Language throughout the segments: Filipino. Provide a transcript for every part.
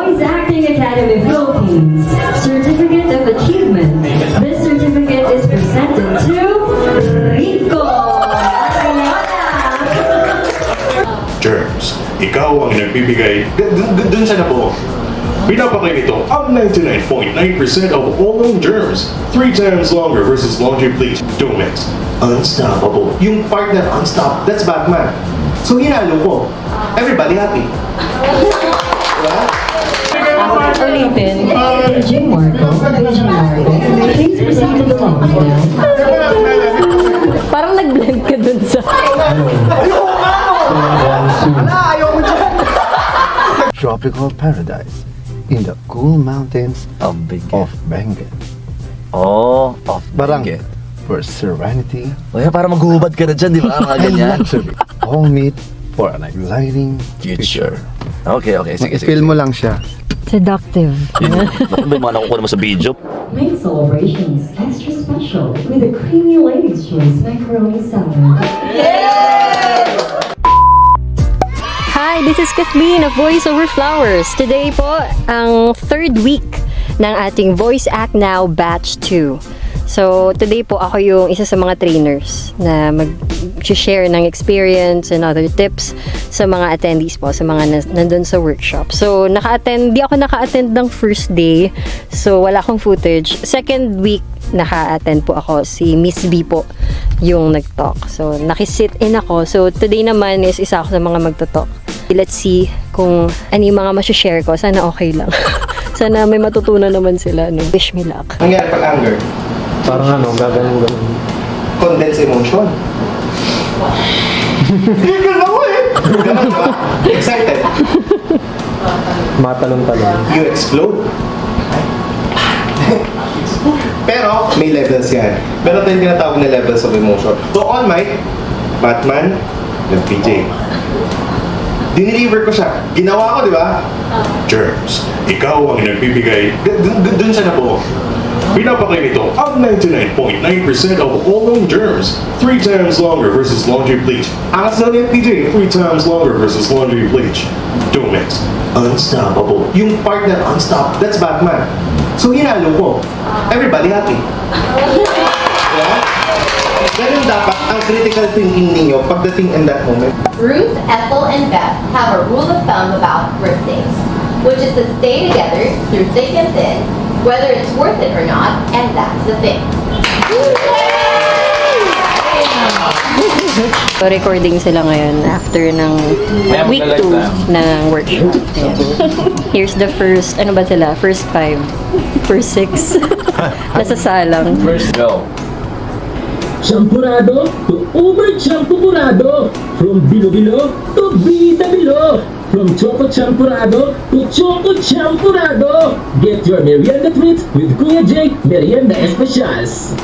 Voice Acting Academy Philippines Certificate of Achievement. This certificate is presented to Rico Arellana. Germs, ikaw ang nagbibigay dun sa nabo. Pinapakay nito ang 99.9% of all known germs. 3 times longer versus laundry bleach. Domex. Unstoppable. Yung part na unstop, that's Batman. So hinalo ko. Everybody happy. Diba? Ulitin. Jim Marco, Vision Marco. Please proceed to the lounge now. Parang nag-blend ka dun sa... Tropical paradise in the cool mountains Of Benguet. Oh, of Barang Benguet. for serenity Kaya para maghuhubad ka na dyan, di ba? Mga and ganyan. luxury. All meet for an exciting Future. Okay, sige. Feel mo lang siya. Seductive. Bakit may mga nakukuha naman sa video? Make celebrations extra special with a creamy Lady's Choice macaroni salad. Hi, this is Kathleen of Voice Over Flowers. Today po, ang third week ng ating Voice Act Now Batch 2. So, today po ako yung isa sa mga trainers na mag-share ng experience and other tips sa mga attendees po, sa mga nandun sa workshop. So, di ako naka-attend ng first day. So, wala akong footage. Second week, naka-attend po ako. Si Miss B po yung nag-talk. So, nakisit in ako. So, today naman is isa ako sa mga magto-talk. Let's see kung ano yung mga masashare ko. Sana okay lang. Sana may matutunan naman sila. No? Wish me luck. Nangyari pag anger, Parang gaganon. condense emotion. Gigil ako eh! Ganun ba? Excited. Matalong-talong. You explode. Pero, may levels yan. Meron tayong tinatawag na levels of emotion. So, All Might, Batman, nag-PJ. Dineliver ko siya. Ginawa ko, di ba? Germs, ikaw ang nagbibigay dun sa nabo. Pinapakay nito ang 99.9% of all known germs. 3 times longer versus laundry bleach. Angas daw ni PJ, 3 times longer versus laundry bleach. Domex. Unstoppable. Yung part na unstop, that's Batman. So hinalo ko. Everybody happy. Yeah? Ganun dapat ang critical thinking ninyo pagdating in that moment. Ruth, Ethel, and Beth have a rule of thumb about birthdays, which is to stay together through thick and thin, whether it's worth it or not, and that's the thing. So, recording sila ngayon after ng week 2 ng workshop. Ayan. Here's the first, ano ba sila? First 5. First 6. Nasa salang. First go. Champurado to Uber Champurado. From Bilo-Bilo to Bida-Bilo. From Choco Champurado to Choco Champurado. Get your merienda treats with Kuya Jake Merienda Especials.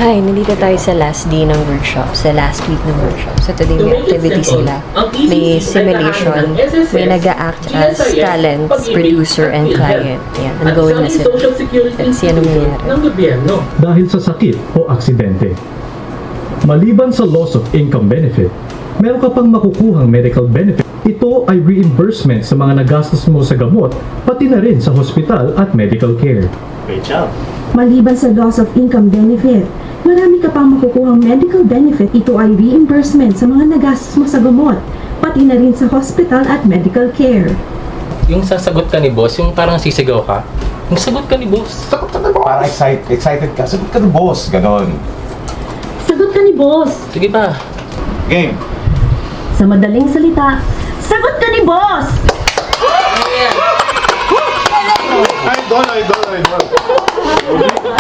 Hi, nandito tayo sa last day ng workshop. Sa last week ng workshop. So today may activity sila. May simulation. May nag-a-act as talent, producer, and client. Ayan, ongoing na sila. Let's see anong nangyayari. Ng gobyerno. Dahil sa sakit o aksidente. Maliban sa loss of income benefit, meron ka pang makukuhang medical benefit. Ito ay reimbursement sa mga nagastos mo sa gamot, pati na rin sa hospital at medical care. Great job. Maliban sa loss of income benefit, marami ka pang makukuhang medical benefit. Ito ay reimbursement sa mga nagastos mo sa gamot, pati na rin sa hospital at medical care. Yung sasagot ka ni boss, yung parang sisigaw ka. Yung sagot ka ni boss. Sagot ka na boss. Parang excited ka. Sagot ka na boss. Ganon. Sagot ka ni boss! Sige pa. Game. Sa madaling salita, sagot ka ni boss! Idol.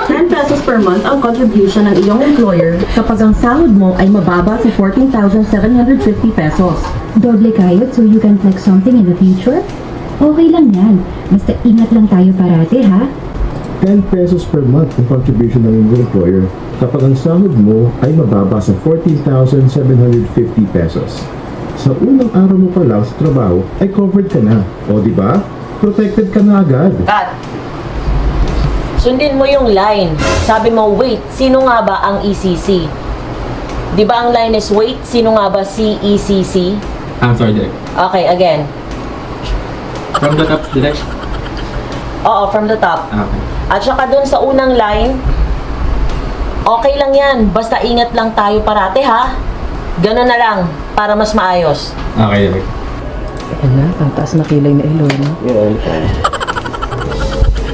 10 pesos per month ang contribution ng iyong employer kapag ang sahod mo ay mababa sa 14,750 pesos. Doble kayod so you can flex something in the future? Okay lang yan. Basta ingat lang tayo parate, ha? 10 pesos per month ang contribution ng iyong employer kapag ang sahod mo ay mababa sa 14,750 pesos. Sa unang araw mo pa lang sa trabaho ay covered ka na. O di ba? Protected ka na agad. Kat, sundin mo yung line. Sabi mo, wait, sino nga ba ang ECC? Di ba ang line is wait, sino nga ba si ECC? I'm sorry, Direk. Okay, again. From the top, Direk. Oo, from the top. Okay. At saka dun sa unang line, okay lang yan. Basta ingat lang tayo parate, ha? Ganun na lang, para mas maayos. Okay. Ala, ang taas na kilay na Ilona.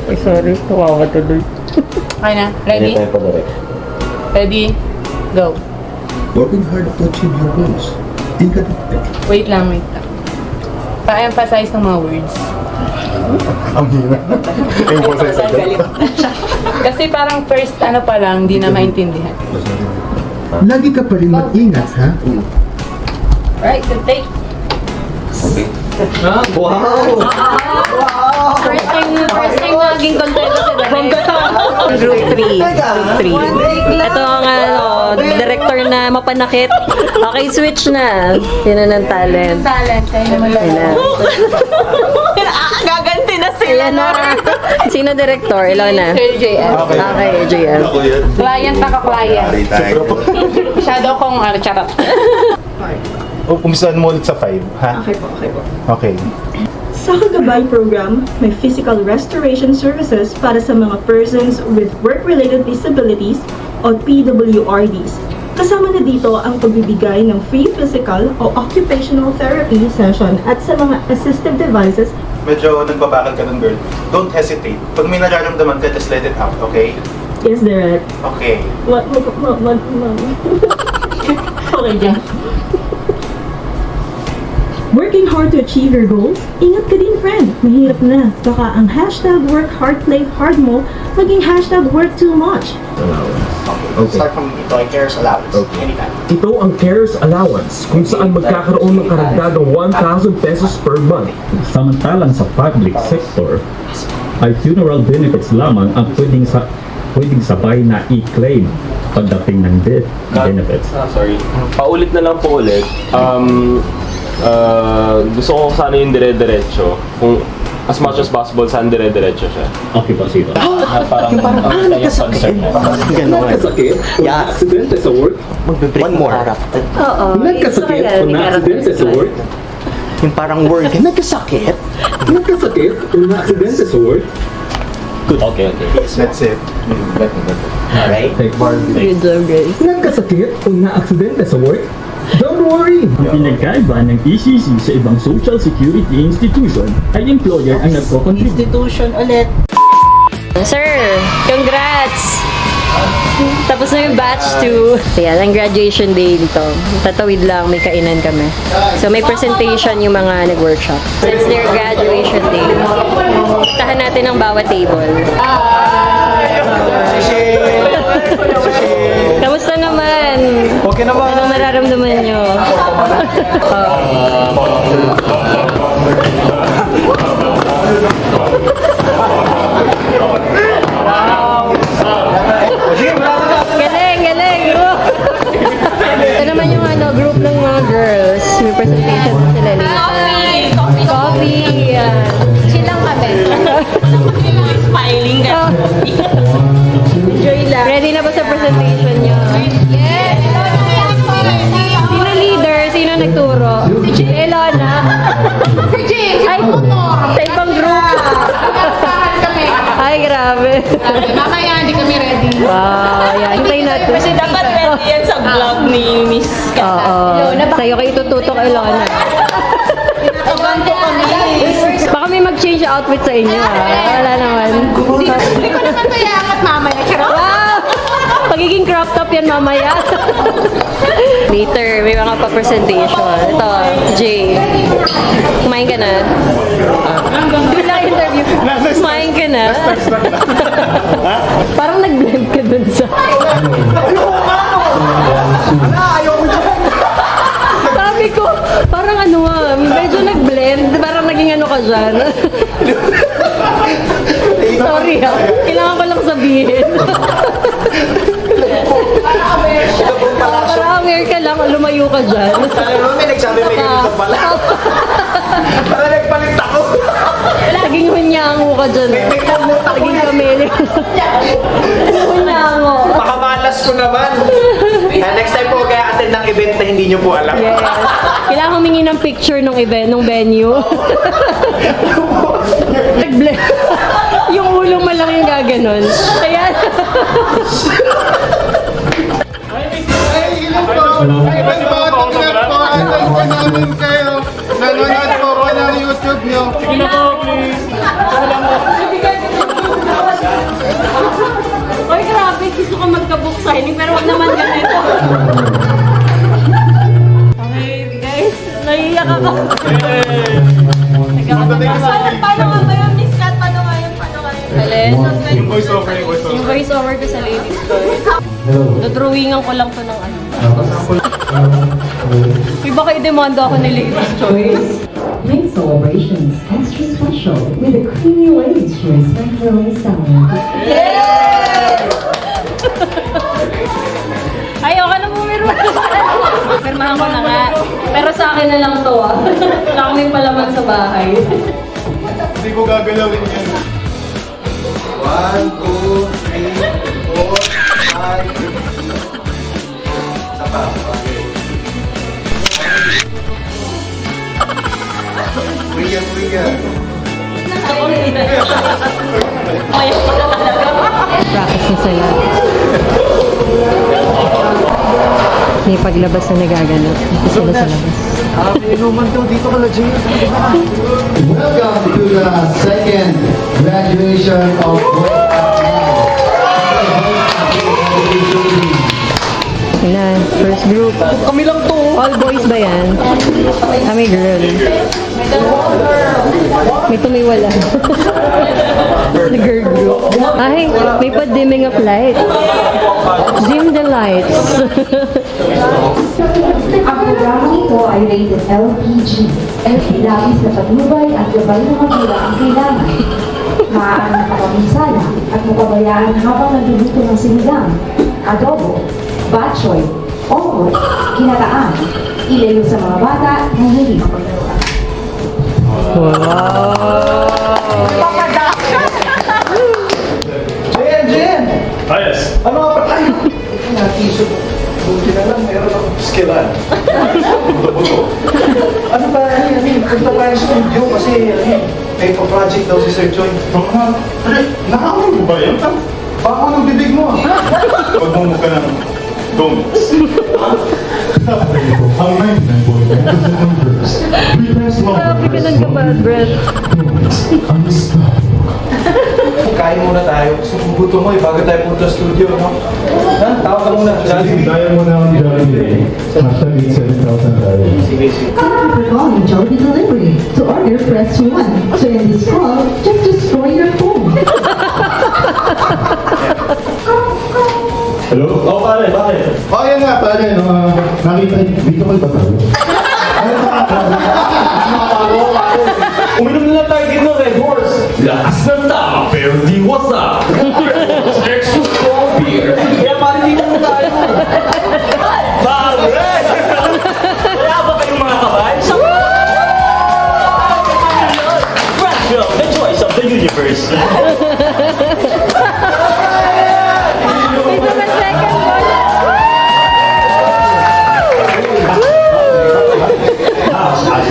Ay, sorry. Kawawa tuloy. Okay na. Ready? Ready? Go. Working hard to achieve your goals. Wait lang. Pa-emphasize ng mga words. Ang hirap. Emphasize agad. Kasi parang first, pa lang, di na maintindihan. Lagi ka pa rin mag-ingat, ha? Right, good take. Wow! First time naging kontento si Direk. Group 3. Ito ang director na mapanakit. Okay, switch na. Sino ng talent? Talent, tayo naman lang. Gaganti na sila na. Sino director? Ilona? Sir JF. Okay, JM. Client na ka-client. Shadow kong charot. Umpisahan mo ulit sa 5, ha? Okay po. Okay. Sa Kagabay program, may physical restoration services para sa mga persons with work-related disabilities o PWRDs. Kasama na dito ang pagbibigay ng free physical o occupational therapy session at sa mga assistive devices. Medyo nagbabakal ka nun, girl. Don't hesitate. Pag may nararamdaman ka, just let it out, okay? Yes, Derek. Okay. What? Okay, dyan. Working hard to achieve your goals? Ingat ka din, friend. Mahirap na. Baka ang hashtag work hard, play hard mo maging hashtag work too much. Okay. Start from ito, cares allowance. Anytime. Ito ang CARES Allowance kung saan magkakaroon ng karagdagang 1,000 pesos per month. Samantalang sa public sector, ay funeral benefits lamang ang pwedeng sabay na i-claim pagdating ng death benefits. Sorry. Paulit na lang po ulit. Gusto ko sana yung dire-diretso. Kung as much as possible, saan dire-diretso siya. Okay po, sige. Parang Nagkasakit. Nagkasakit o na-aksidente sa work? One more. Oo. Nagkasakit o na-aksidente sa work? Yung parang word, nagkasakit. Nagkasakit o na-aksidente sa work? Good. Okay. That's it. Alright? Good job, guys. Nagkasakit o na-aksidente sa work? Don't worry! Ang pinagkaiba ng ECC sa ibang social security institution ay employer ang nagko-contribute. Institution ulit. Sir, congrats! Tapos na yung batch 2. Ayan, ang graduation day dito. Tatawid lang, may kainan kami. So may presentation yung mga nag-workshop. So it's their graduation day. Puntahan natin ang bawat table. Kamusta naman? Okay naman. Anong nararamdaman nyo? Galing! Ito naman yung group ng mga girls. May presentation sila later. Coffee! Silang kami. Smiling ka. Enjoy lang. Ready na ba sa presentation nyo? Yes! Sino leader? Sino nagturo? Si Elona. Si James! Ay, sa ibang group. Ay, grabe. Mamaya, hindi kami ready. Wow, yan. Hintayin natin. Kasi dapat ready yan sa vlog ni Miss Oo. Sa'yo kayo tututok, Elona. Baka may mag-change outfit sa inyo, ha? Wala naman. Hindi ko naman mayangat mamaya. Wow! Pagiging crop top yan mamaya. Later, may mga pa-presentation. Ito, Jay. Kumain ka na? Bilang interview. Kumain ka na? Parang nag-blend ka dun sa... Sabi ko, parang medyo nag-blend. Parang naging ka dyan. Sorry ha. Kailangan ko lang sabihin. Para aware ka lang, lumayo ka dyan. May nagsabi may ganito pala. Para nagpalit ako. Naging hunyango ka dyan. Naging kamele. Hunyango. Pakamalas ko naman. Next time po kaya attend ng event na hindi nyo po alam. Yes. Kailangan humingi ng picture ng event, ng venue. Nag-blend. ganon. Ayan. Ay, ilan po? Ay, ba't po? Tingnan po. Anong namin kayo? Nanonood po ko ng YouTube nyo. Sige na po, please. Oy, grabe. Gusto ko magka-book signing pero wag naman ganito. Okay, guys. Naiiyak ako. Paano nga ba yun, Miss Kat? Paano nga yun? Alin? Yung voice over, yung voice over. Yung voice over ko sa ladies ko. Dodrawingan ko lang to ng ano. Uy, baka i-demanda ako ni Ladies Choice. Make celebrations extra special with a creamy Ladies Choice macaroni salad. Ayaw ka na pumirma. Pirmahan ko na nga. Pero sa akin na lang to ah. Wala kaming palaman sa bahay. Hindi ko gagalawin yan. 1, 2, 3, 4, 5. Isa pa. Okay. Kuya. Practice na sila. May paglabas na nagaganap. Dito sila sa labas. Inuman daw dito ka na, Jay. Welcome to the second graduation of Sila, first group. Kami lang to. All boys ba yan? Kami girl. May tumiwala. The girl group. Ay, may pa-dimming of light. Dim the lights. Ang programang ito ay rated LPG. Labis na patnubay at gabay na magulang ang kailangan. Maaari makapaminsala at makabayaan habang nagluluto ng sinigang, adobo, batchoy, onggoy, kinataan, ilayo sa mga bata na hindi mapaglaruan. Jen! Yes. Ano nga pa tayo? Nakiso. Buti na lang, meron akong skillan. Ano ba, punta tayo sa studio kasi may pa-project daw si Sir Joy. Nakakawin mo ba yun? Baka ako ng bibig mo. Pagmumog ka ng donuts. Ang 99.9% numbers. We press Grabe ka ng kabad, Brett. Kain muna tayo. Sukubuto mo bago tayo punta sa studio, no? Ha? Tawag ka muna. Jollibee. Kaya mo na ang Jollibee. Hashtag 7,000 tayo. Sige. Thank you for calling Jollibee Delivery. To order, press 1. To end this call, just destroy your phone. Hello? Oh, pare, bakit? Oh, yan nga, pare. Nakita, dito kayo ba tayo? Uminom na lang tayo dito, Red Horse. Lakas ng tama, pero di wasa. Extra strong beer. Kaya parang dito mo tayo. Pare! Wala ba kayong mga kabay? Fractional, the choice of the universe. Ito ba second one?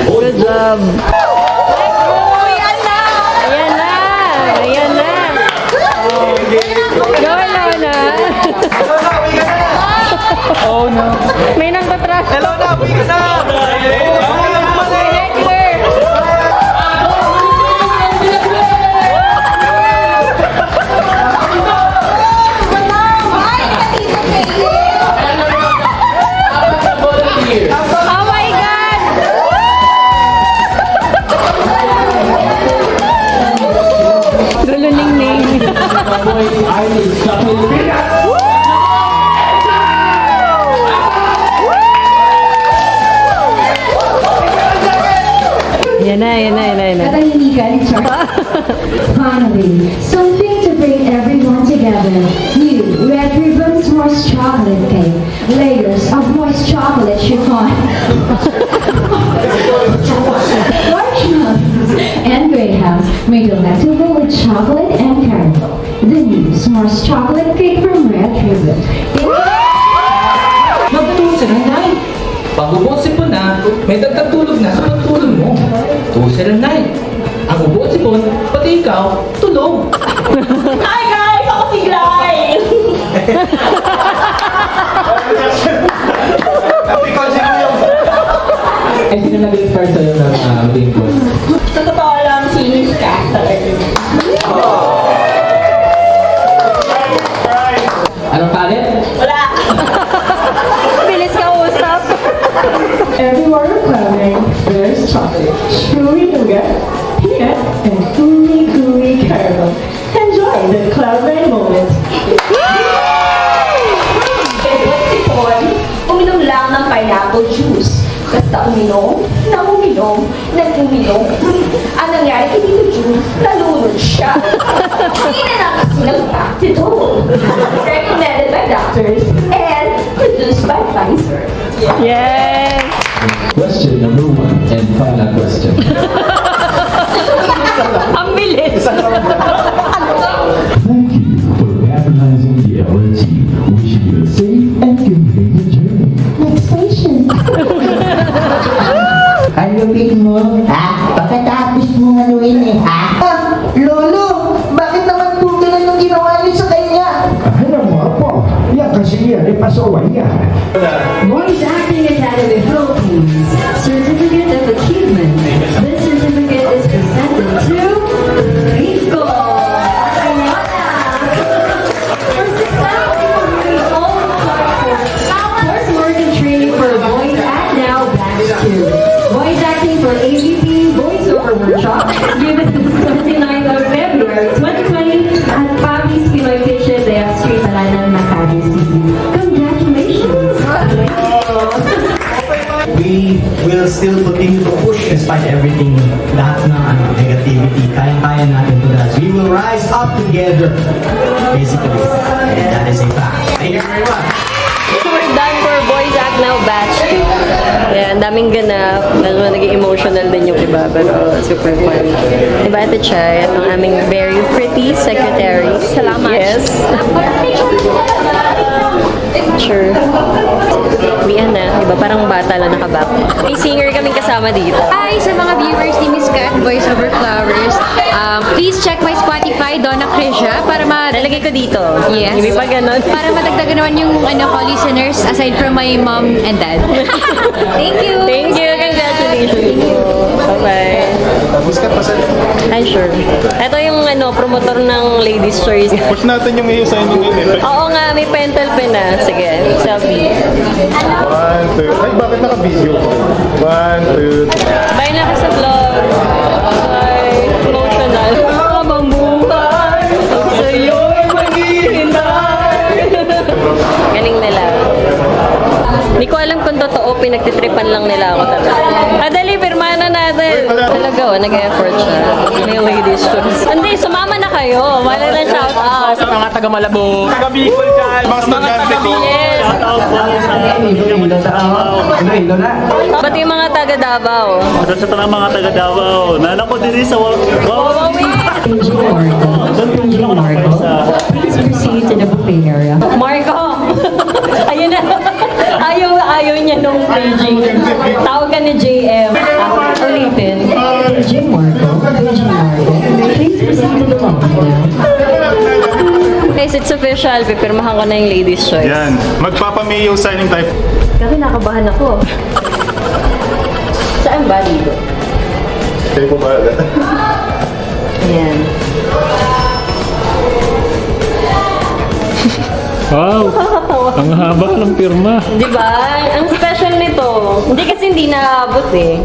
Good job. Ayan na! Ayan na! Go, Lona! Oh no. May nang patras. Hello na, uwi ka na! Heckler! Oh my God! Luluning-ning. Yan na. Katahimikan, Char. Finally, something to bring everyone together. New Red Ribbon S'mores Chocolate Cake. Layers of moist chocolate chiffon. Marshmallows and greyhounds made delectable with chocolate and caramel. The new S'mores Chocolate Cake from Red Ribbon. Magtusa na, Nay. Pag ubosipon na, may dagdag tulog na sa pagtulog mo. Tusa na, Nay. Ang ubosipon, pati ikaw, tulog. Hi guys! Ay, sino nag-inspire sa'yo ng team boss? Sa totoo lang, si Miss Kat talaga. Anong palit? Wala! Bilis ka usap. Everywhere you're climbing, there's chocolate, chewy nougat, peanut, and gooey caramel. Enjoy the cloud nine moment. Favorite sipon, uminom lang ng pineapple juice. Basta uminom, nang uminom, nang uminom. Ang nangyari kay Tito June, nalunod siya. Hindi na nakasilang Tito. Recommended by doctors and produced by Pfizer. Yes! Question number 1 and final question. Ang bilis! Thank you for patronizing the LRT. Wishing you a safe and convenient journey. Next station. Ano pick mo? Ha? Pagkatapos mong anuin eh, ha? Ah, Lolo! Bakit naman po ganun yung ginawa niyo sa kanya? Alam mo, Apo, yan kasi yan, ipasawan yan. Voice Acting Academy Philippines Certificate of Achievement. This certificate is presented to Rico Ayala for successfully completing all course work and training for Voice Act Now Batch 2. Voice acting for AVP Voiceover Workshop given the 29th of February 2020 at Papi's Pinoy Kitchen de Street Alanan, Macabee City. Congratulations! We will still continue to push despite everything, lahat ng negativity. Kaya-kaya natin to that. We will rise up together, basically. And that is a fact. Thank you very much. So we're done for Boys Act Now Batch 2. Ayan, daming ganap. Naging emotional din yung iba, pero super fun. Diba, Ate Chay? At ang aming very pretty secretary. Salamat. Yes. Sure. Uwian na. Diba, parang bata lang nakabak. May singer kaming kasama dito. Hi sa mga viewers ni Miss Kat, Voice Over Flowers. Please check my Spotify, Donna Krisha, para Nalagay ko dito. Yes. Hindi pa ganun. Para madagdagan naman yung listeners aside from my mom and dad. Thank you. Thank you. Congratulations po. Bye-bye. Ay, sure. Ito yung promotor ng Ladies' Choice. Push natin yung iyo sa inyo ngayon eh. Oo nga, may pentel pen na. Sige, selfie. 1, 2. Ay, bakit naka-video ko? 1, 2, 3. Bye na ka sa vlog. Bye. Emotional. Habang buhay, sa'yo'y maghihintay. Galing nila. Hindi ko alam kung totoo, pinagtitripan lang nila ako talaga. Dali, pirma na natin. Talaga, nag-effort siya. May Ladies' Choice. Hindi, sumama na kayo. Wala na shout out. Sa mga taga Malabo. Taga Bicol ka. Mga estudyante ko. Yes. Pati yung mga taga Davao. Sa tanang mga taga Davao, nanak ko diri sa Wawawi. Please proceed to the buffet area. Marco! Ayun na. Ayaw niya nung paging. Tawag ka ni JM. Ulitin. Jim Marco. Please proceed to the lobby now. Guys, it's official. Pipirmahan ko na yung Ladies' Choice. Yan. Magpapamayo signing tayo. Kasi nakabahan ako. Saan ba dito? Kayo po ba? Ayan. Wow! Ang haba ng pirma. Diba? Ang special nito. Hindi kasi hindi naabot eh.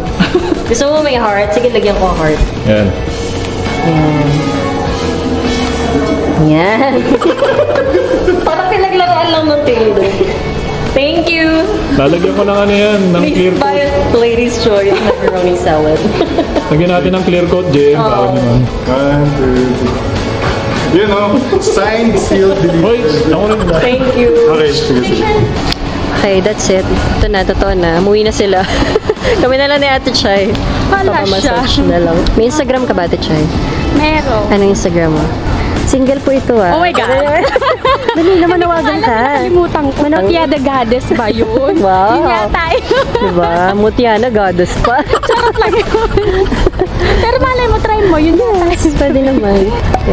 Gusto mo may heart? Sige, lagyan ko ang heart. Yan. Ayan. Yan. Parang pinaglaruan lang ng tildo. Thank you. Lalagyan ko ng yan, ng clear Please coat. buy a Ladies' Choice macaroni salad. Lagyan natin ng clear coat, JM. Oo. Naman. 1, 2, 3. You know, signed, sealed, Hoy, delivered. ako rin ba? Thank you. Okay, sige. Okay, that's it. Ito na, totoo na. Umuwi na sila. Kami na lang ni Ate Chay. Papamassage na lang. May Instagram ka ba, Ate Chay? Meron. Ano Instagram mo? Single po ito ah. Oh my God. Dali na manawagan ka. Nakalimutan ko. Manotiada Goddess ba yun? Wow. Yun yata yun. Diba? Mutiana Goddess pa. Charot lang yun. Pero malay mo, try mo. Yun yata. Pwede naman. Yan.